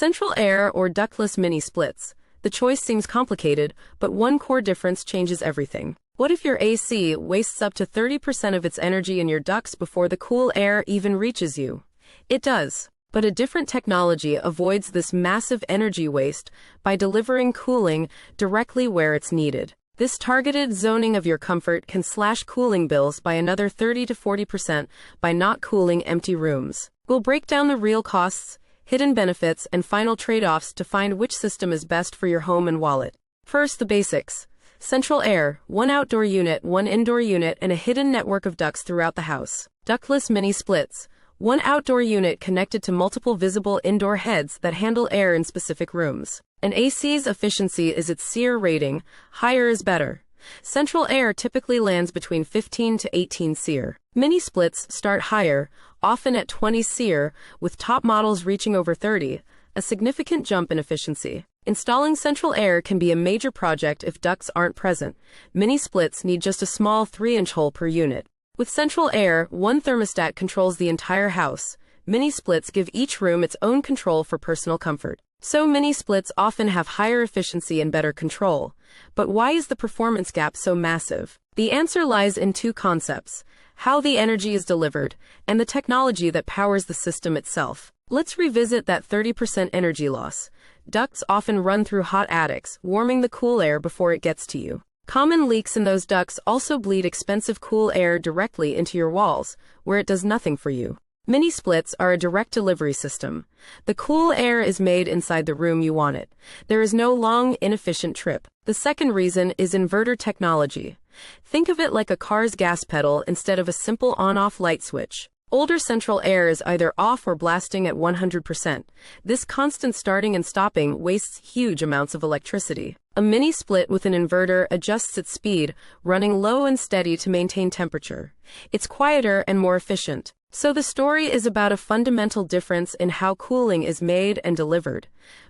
Central air or ductless mini splits. The choice seems complicated, but one core difference changes everything. What if your AC wastes up to 30% of its energy in your ducts before the cool air even reaches you? It does. But a different technology avoids this massive energy waste by delivering cooling directly where it's needed. This targeted zoning of your comfort can slash cooling bills by another 30 to 40% by not cooling empty rooms. We'll break down the real costs, hidden benefits, and final trade-offs to find which system is best for your home and wallet. First, the basics. Central air, one outdoor unit, one indoor unit, and a hidden network of ducts throughout the house. Ductless mini splits. One outdoor unit connected to multiple visible indoor heads that handle air in specific rooms. An AC's efficiency is its SEER rating, higher is better. Central air typically lands between 15 to 18 SEER. Mini splits start higher, often at 20 SEER, with top models reaching over 30, a significant jump in efficiency. Installing central air can be a major project if ducts aren't present. Mini splits need just a small 3-inch hole per unit. With central air, one thermostat controls the entire house. Mini splits give each room its own control for personal comfort. So mini splits often have higher efficiency and better control. But why is the performance gap so massive? The answer lies in two concepts: how the energy is delivered, and the technology that powers the system itself. Let's revisit that 30% energy loss. Ducts often run through hot attics, warming the cool air before it gets to you. Common leaks in those ducts also bleed expensive cool air directly into your walls, where it does nothing for you. Mini splits are a direct delivery system. The cool air is made inside the room you want it. There is no long, inefficient trip. The second reason is inverter technology. Think of it like a car's gas pedal instead of a simple on-off light switch. Older central air is either off or blasting at 100%. This constant starting and stopping wastes huge amounts of electricity. A mini split with an inverter adjusts its speed, running low and steady to maintain temperature. It's quieter and more efficient. So the story is about a fundamental difference in how cooling is made and delivered.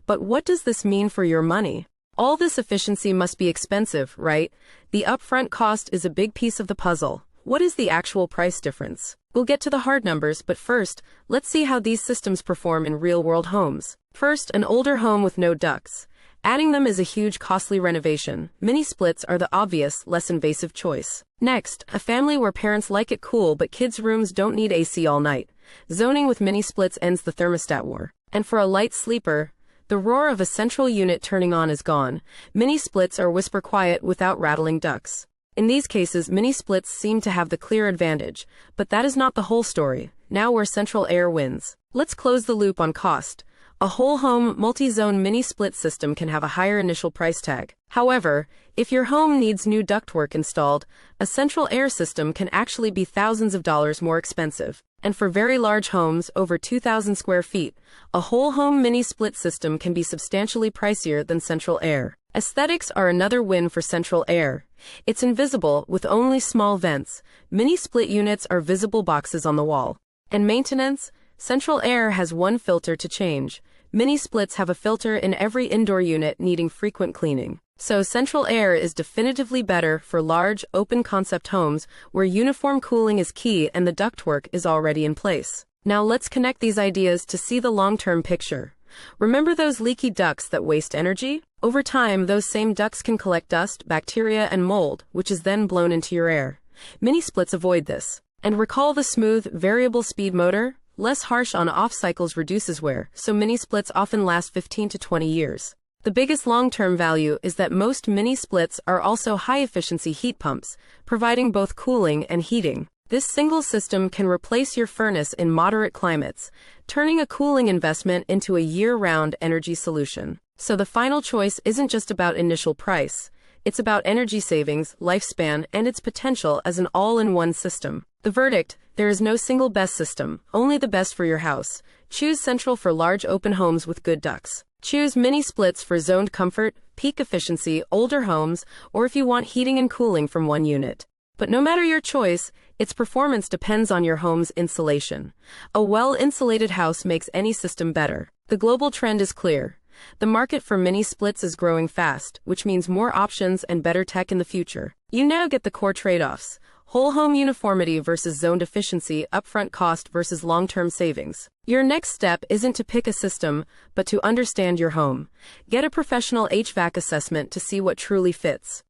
But what does this mean for your money? All this efficiency must be expensive, right? The upfront cost is a big piece of the puzzle. What is the actual price difference? We'll get to the hard numbers, but first, let's see how these systems perform in real-world homes. First, an older home with no ducts. Adding them is a huge, costly renovation. Mini splits are the obvious, less invasive choice. Next, a family where parents like it cool but kids' rooms don't need AC all night. Zoning with mini splits ends the thermostat war. And for a light sleeper, the roar of a central unit turning on is gone. Mini splits are whisper quiet without rattling ducts. In these cases, mini splits seem to have the clear advantage, but that is not the whole story. Now where central air wins. Let's close the loop on cost. A whole home, multi-zone mini split system can have a higher initial price tag. However, if your home needs new ductwork installed, a central air system can actually be thousands of dollars more expensive. And for very large homes, over 2,000 square feet, a whole home mini split system can be substantially pricier than central air. Aesthetics are another win for central air. It's invisible, with only small vents. Mini split units are visible boxes on the wall. And maintenance? Central air has one filter to change. Mini splits have a filter in every indoor unit needing frequent cleaning. So central air is definitively better for large, open-concept homes where uniform cooling is key and the ductwork is already in place. Now let's connect these ideas to see the long-term picture. Remember those leaky ducts that waste energy? Over time, those same ducts can collect dust, bacteria, and mold, which is then blown into your air. Mini splits avoid this. And recall the smooth, variable speed motor? Less harsh on off cycles reduces wear, so mini splits often last 15 to 20 years. The biggest long-term value is that most mini splits are also high-efficiency heat pumps, providing both cooling and heating. This single system can replace your furnace in moderate climates, turning a cooling investment into a year-round energy solution. So the final choice isn't just about initial price. It's about energy savings, lifespan, and its potential as an all-in-one system. The verdict: there is no single best system, only the best for your house. Choose central for large open homes with good ducts. Choose mini splits for zoned comfort, peak efficiency, older homes, or if you want heating and cooling from one unit. But no matter your choice, its performance depends on your home's insulation. A well-insulated house makes any system better. The global trend is clear. The market for mini splits is growing fast, which means more options and better tech in the future. You now get the core trade-offs. Whole home uniformity versus zoned efficiency, upfront cost versus long-term savings. Your next step isn't to pick a system, but to understand your home. Get a professional HVAC assessment to see what truly fits.